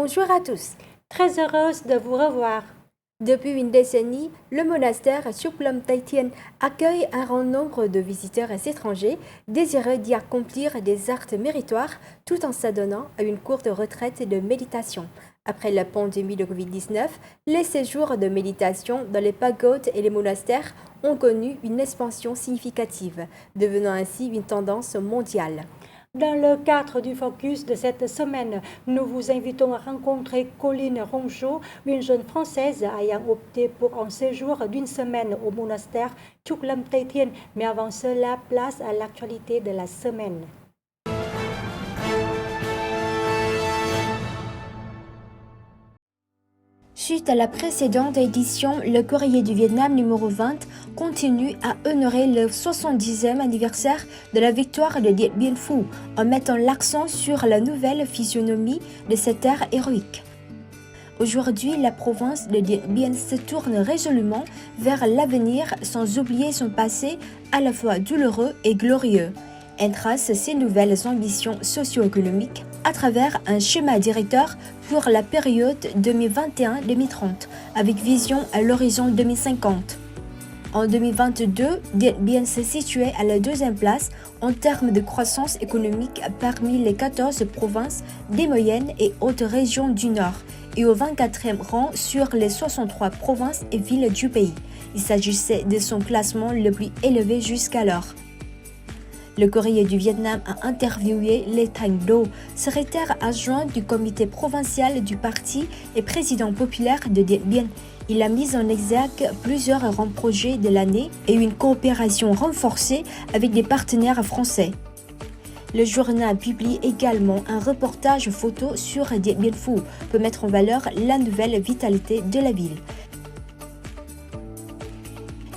Bonjour à tous. Très heureuse de vous revoir. Depuis une décennie, le monastère Chuklam Taitien accueille un grand nombre de visiteurs étrangers désireux d'y accomplir des actes méritoires tout en s'adonnant à une courte retraite de méditation. Après la pandémie de Covid-19, les séjours de méditation dans les pagodes et les monastères ont connu une expansion significative, devenant ainsi une tendance mondiale. Dans le cadre du focus de cette semaine, nous vous invitons à rencontrer Colline Rongeau, une jeune Française ayant opté pour un séjour d'une semaine au monastère Chuklam Taitien. Mais avant cela, place à l'actualité de la semaine. Suite à la précédente édition, le Courrier du Vietnam numéro 20 continue à honorer le 70e anniversaire de la victoire de Dien Bien Phu en mettant l'accent sur la nouvelle physionomie de cette ère héroïque. Aujourd'hui, la province de Dien Bien se tourne résolument vers l'avenir sans oublier son passé à la fois douloureux et glorieux. Elle trace ses nouvelles ambitions socio-économiques à travers un schéma directeur pour la période 2021-2030, avec vision à l'horizon 2050. En 2022, Dien Bien se situait à la deuxième place en termes de croissance économique parmi les 14 provinces des moyennes et hautes régions du Nord et au 24e rang sur les 63 provinces et villes du pays. Il s'agissait de son classement le plus élevé jusqu'alors. Le Courrier du Vietnam a interviewé Lê Thành Do, secrétaire adjoint du comité provincial du parti et président populaire de Dien Bien. Il a mis en exergue plusieurs grands projets de l'année et une coopération renforcée avec des partenaires français. Le journal publie également un reportage photo sur Dien Bien Phu pour mettre en valeur la nouvelle vitalité de la ville.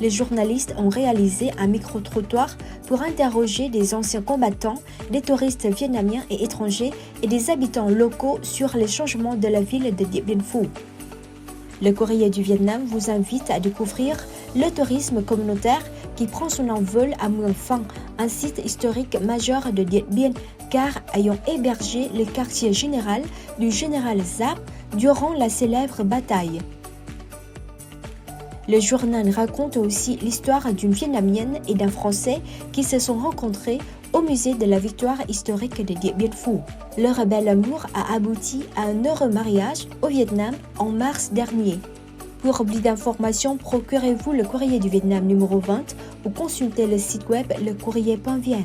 Les journalistes ont réalisé un micro-trottoir pour interroger des anciens combattants, des touristes vietnamiens et étrangers et des habitants locaux sur les changements de la ville de Dien Bien Phu. Le Courrier du Vietnam vous invite à découvrir le tourisme communautaire qui prend son envol à Muang Phang, un site historique majeur de Dien Bien, car ayant hébergé le quartier général du général Giap durant la célèbre bataille. Le journal raconte aussi l'histoire d'une Vietnamienne et d'un Français qui se sont rencontrés au musée de la victoire historique de Dien Bien Phu. Leur bel amour a abouti à un heureux mariage au Vietnam en mars dernier. Pour plus d'informations, procurez-vous le Courrier du Vietnam numéro 20 ou consultez le site web lecourrier.vn.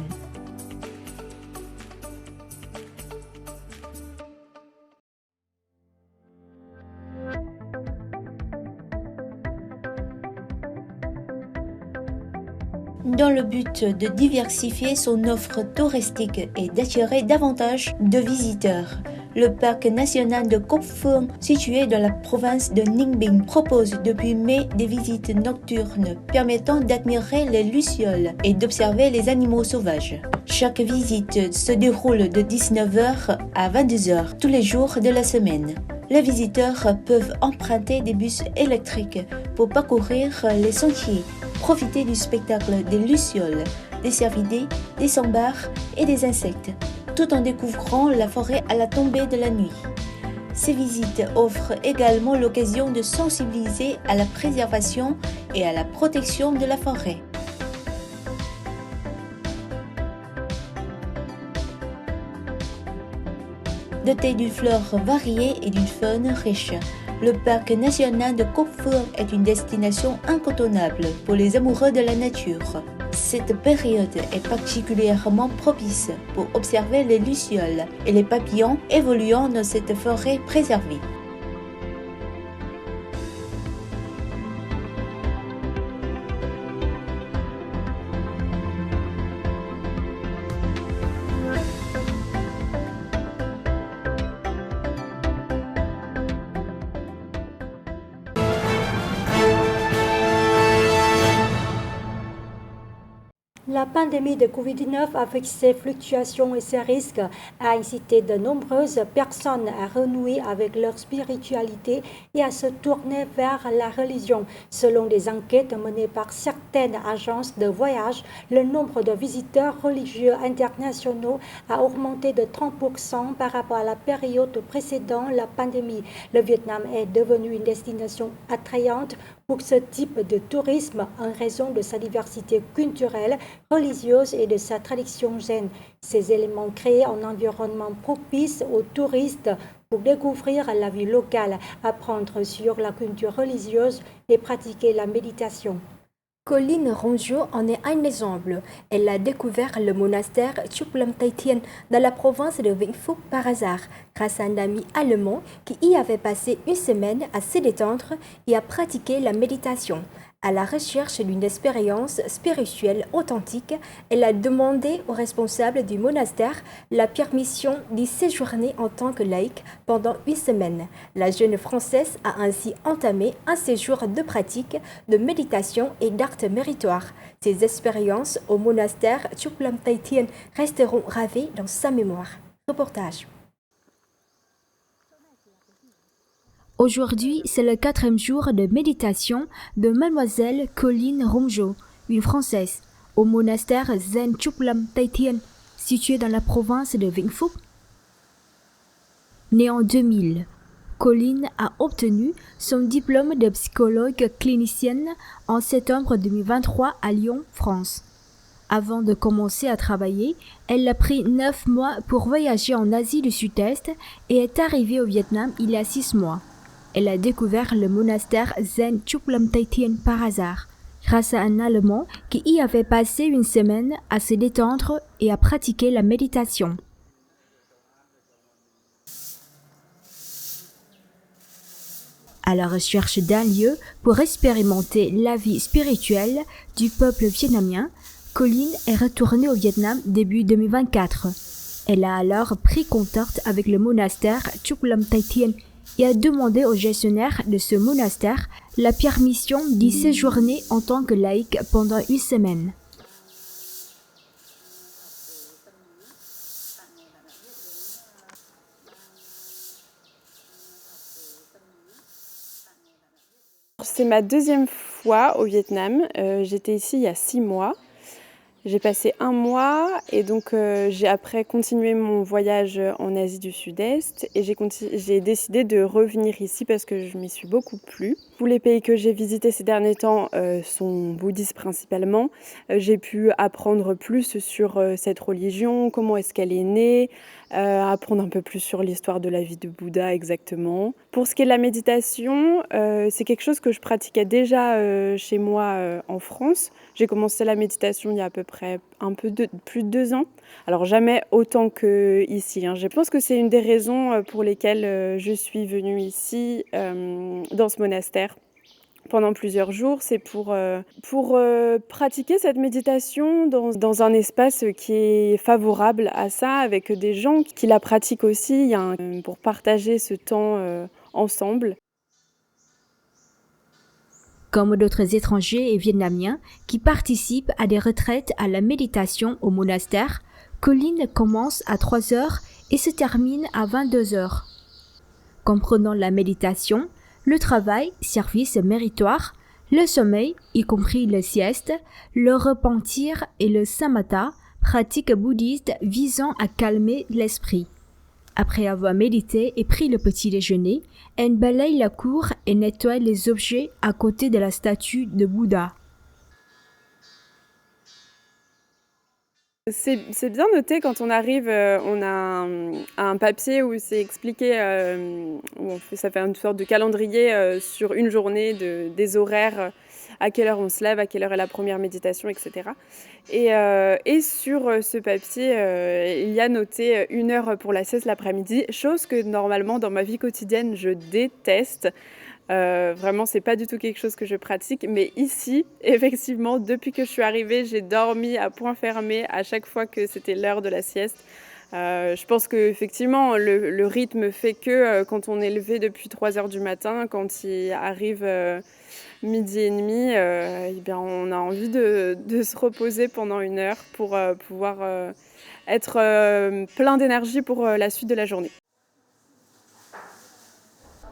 Dans le but de diversifier son offre touristique et d'attirer davantage de visiteurs, le parc national de Cốc Phương, situé dans la province de Ninh Bình, propose depuis mai des visites nocturnes permettant d'admirer les lucioles et d'observer les animaux sauvages. Chaque visite se déroule de 19h à 22h tous les jours de la semaine. Les visiteurs peuvent emprunter des bus électriques pour parcourir les sentiers, profiter du spectacle des lucioles, des cervidés, des sambares et des insectes, tout en découvrant la forêt à la tombée de la nuit. Ces visites offrent également l'occasion de sensibiliser à la préservation et à la protection de la forêt. Doté d'une flore variée et d'une faune riche, le parc national de Cốc Phương est une destination incontournable pour les amoureux de la nature. Cette période est particulièrement propice pour observer les lucioles et les papillons évoluant dans cette forêt préservée. La pandémie de Covid-19, avec ses fluctuations et ses risques, a incité de nombreuses personnes à renouer avec leur spiritualité et à se tourner vers la religion. Selon des enquêtes menées par certaines agences de voyage, le nombre de visiteurs religieux internationaux a augmenté de 30% par rapport à la période précédant la pandémie. Le Vietnam est devenu une destination attrayante pour ce type de tourisme en raison de sa diversité culturelle, religieuse et de sa tradition zen. Ces éléments créent un environnement propice aux touristes pour découvrir la vie locale, apprendre sur la culture religieuse et pratiquer la méditation. Colline Ronjo en est un exemple. Elle a découvert le monastère Chuklam Thai Thien dans la province de Vĩnh Phúc par hasard, grâce à un ami allemand qui y avait passé une semaine à se détendre et à pratiquer la méditation. À la recherche d'une expérience spirituelle authentique, elle a demandé aux responsables du monastère la permission d'y séjourner en tant que laïque pendant une semaine. La jeune Française a ainsi entamé un séjour de pratique, de méditation et d'actes méritoires. Ces expériences au monastère Chuklam Thai Thien resteront gravées dans sa mémoire. Reportage. Aujourd'hui, c'est le 4e jour de méditation de Mademoiselle Colline Ronjo, une Française, au monastère Zen Chuklam Thai Thien, situé dans la province de Vĩnh Phúc. Née en 2000, Colline a obtenu son diplôme de psychologue clinicienne en septembre 2023 à Lyon, France. Avant de commencer à travailler, elle a pris 9 mois pour voyager en Asie du Sud-Est et est arrivée au Vietnam il y a 6 mois. Elle a découvert le monastère Zen Chuklam Thai Thien par hasard, grâce à un Allemand qui y avait passé une semaine à se détendre et à pratiquer la méditation. À la recherche d'un lieu pour expérimenter la vie spirituelle du peuple vietnamien, Colline est retournée au Vietnam début 2024. Elle a alors pris contact avec le monastère Chuklam Thai Thien et a demandé au gestionnaire de ce monastère la permission d'y séjourner en tant que laïque pendant une semaine. C'est ma 2e fois au Vietnam. J'étais ici il y a 6 mois. J'ai passé 1 mois et donc j'ai après continué mon voyage en Asie du Sud-Est et j'ai décidé de revenir ici parce que je m'y suis beaucoup plu. Tous les pays que j'ai visités ces derniers temps sont bouddhistes principalement. J'ai pu apprendre plus sur cette religion, comment est-ce qu'elle est née, apprendre un peu plus sur l'histoire de la vie de Bouddha exactement. Pour ce qui est de la méditation, c'est quelque chose que je pratiquais déjà chez moi en France. J'ai commencé la méditation il y a à peu près plus de 2 ans. Alors jamais autant qu'ici. Je pense que c'est une des raisons pour lesquelles je suis venue ici dans ce monastère pendant plusieurs jours. C'est pour pratiquer cette méditation dans un espace qui est favorable à ça, avec des gens qui la pratiquent aussi, pour partager ce temps ensemble. Comme d'autres étrangers et vietnamiens qui participent à des retraites à la méditation au monastère, Colline commence à 3 heures et se termine à 22 heures. Comprenant la méditation, le travail, service méritoire, le sommeil, y compris le sieste, le repentir et le samatha, pratique bouddhiste visant à calmer l'esprit. Après avoir médité et pris le petit déjeuner, elle balaye la cour et nettoie les objets à côté de la statue de Bouddha. C'est bien noté quand on arrive, on a un papier où c'est expliqué, ça fait une sorte de calendrier sur une journée, des horaires, à quelle heure on se lève, à quelle heure est la première méditation, etc. Et sur ce papier, il y a noté 1 heure pour la sieste l'après-midi, chose que normalement dans ma vie quotidienne je déteste. Vraiment, c'est pas du tout quelque chose que je pratique, mais ici, effectivement, depuis que je suis arrivée, j'ai dormi à point fermé à chaque fois que c'était l'heure de la sieste. Je pense qu'effectivement, le rythme fait que quand on est levé depuis 3 heures du matin, quand il arrive midi et demi, eh bien, on a envie de se reposer pendant 1 heure pour pouvoir être plein d'énergie pour la suite de la journée.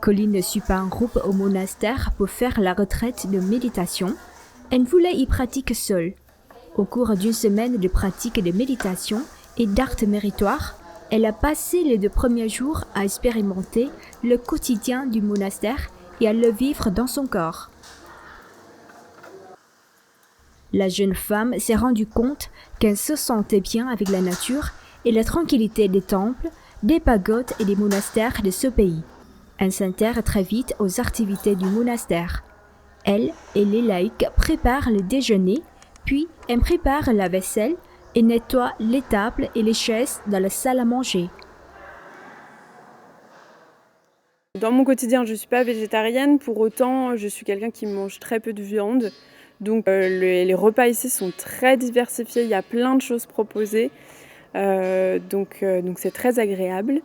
Colline ne suit pas un groupe au monastère pour faire la retraite de méditation. Elle voulait y pratiquer seule. Au cours d'une semaine de pratique de méditation et d'actes méritoires, elle a passé les 2 premiers jours à expérimenter le quotidien du monastère et à le vivre dans son corps. La jeune femme s'est rendue compte qu'elle se sentait bien avec la nature et la tranquillité des temples, des pagodes et des monastères de ce pays. Elle s'intègre très vite aux activités du monastère. Elle et les laïcs préparent le déjeuner, puis elle prépare la vaisselle et nettoie les tables et les chaises dans la salle à manger. Dans mon quotidien, je ne suis pas végétarienne, pour autant je suis quelqu'un qui mange très peu de viande. Donc les repas ici sont très diversifiés, il y a plein de choses proposées, donc c'est très agréable.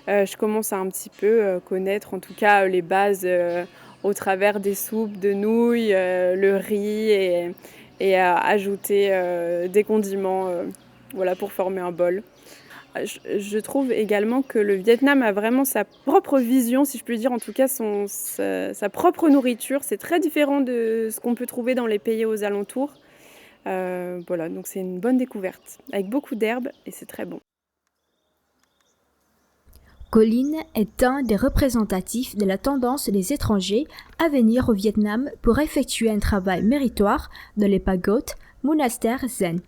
Je commence à un petit peu connaître en tout cas les bases au travers des soupes de nouilles, le riz et à ajouter des condiments voilà, pour former un bol. Je trouve également que le Vietnam a vraiment sa propre vision, si je puis dire, en tout cas sa propre nourriture. C'est très différent de ce qu'on peut trouver dans les pays aux alentours. Voilà, donc c'est une bonne découverte, avec beaucoup d'herbes et c'est très bon. Colline est un des représentatifs de la tendance des étrangers à venir au Vietnam pour effectuer un travail méritoire dans les pagodes, monastères zen.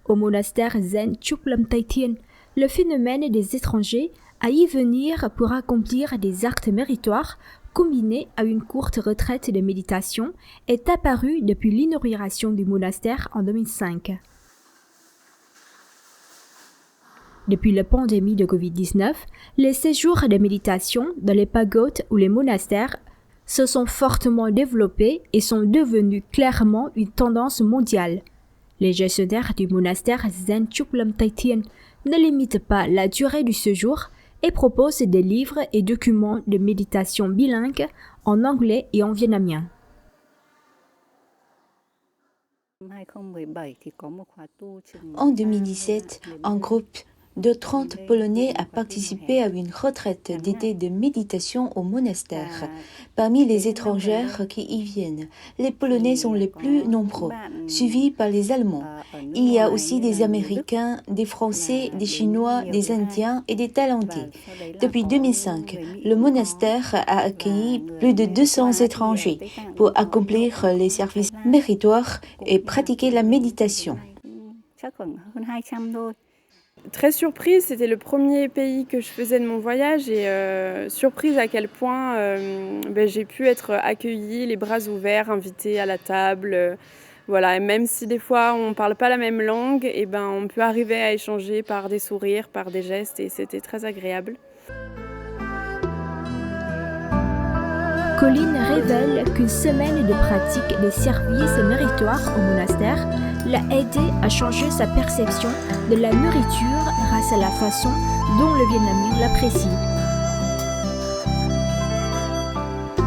Au monastère zen Chuk Lam Thai Thien, le phénomène des étrangers à y venir pour accomplir des actes méritoires combiné à une courte retraite de méditation est apparu depuis l'inauguration du monastère en 2005. Depuis la pandémie de Covid-19, les séjours de méditation dans les pagodes ou les monastères se sont fortement développés et sont devenus clairement une tendance mondiale. Les gestionnaires du monastère Zen Chuk Lam Thai Thien ne limitent pas la durée du séjour et proposent des livres et documents de méditation bilingues en anglais et en vietnamien. En 2017, un groupe de 30 Polonais a participé à une retraite d'été de méditation au monastère. Parmi les étrangères qui y viennent, les Polonais sont les plus nombreux, suivis par les Allemands. Il y a aussi des Américains, des Français, des Chinois, des Indiens et des Thaïlandais. Depuis 2005, le monastère a accueilli plus de 200 étrangers pour accomplir les services méritoires et pratiquer la méditation. Très surprise, c'était le premier pays que je faisais de mon voyage et surprise à quel point j'ai pu être accueillie, les bras ouverts, invitée à la table. Voilà, et même si des fois on ne parle pas la même langue, on peut arriver à échanger par des sourires, par des gestes et c'était très agréable. Colline révèle qu'une semaine de pratique des services méritoires au monastère l'a aidé à changer sa perception de la nourriture grâce à la façon dont le Vietnamien l'apprécie.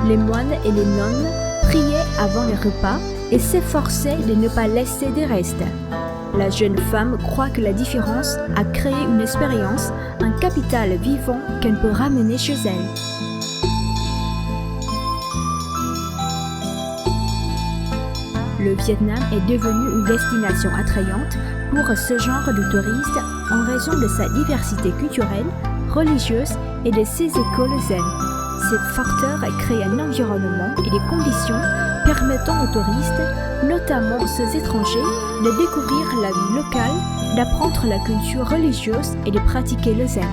Les moines et les nonnes priaient avant les repas et s'efforçaient de ne pas laisser des restes. La jeune femme croit que la différence a créé une expérience, un capital vivant qu'elle peut ramener chez elle. Le Vietnam est devenu une destination attrayante pour ce genre de touristes en raison de sa diversité culturelle, religieuse et de ses écoles zen. Ces facteurs créent un environnement et des conditions permettant aux touristes, notamment ceux étrangers, de découvrir la vie locale, d'apprendre la culture religieuse et de pratiquer le zen.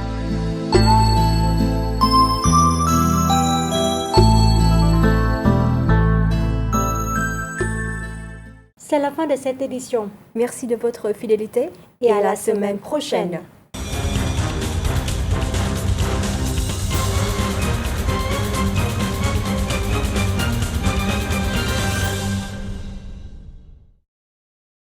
C'est la fin de cette édition. Merci de votre fidélité Et à la semaine prochaine.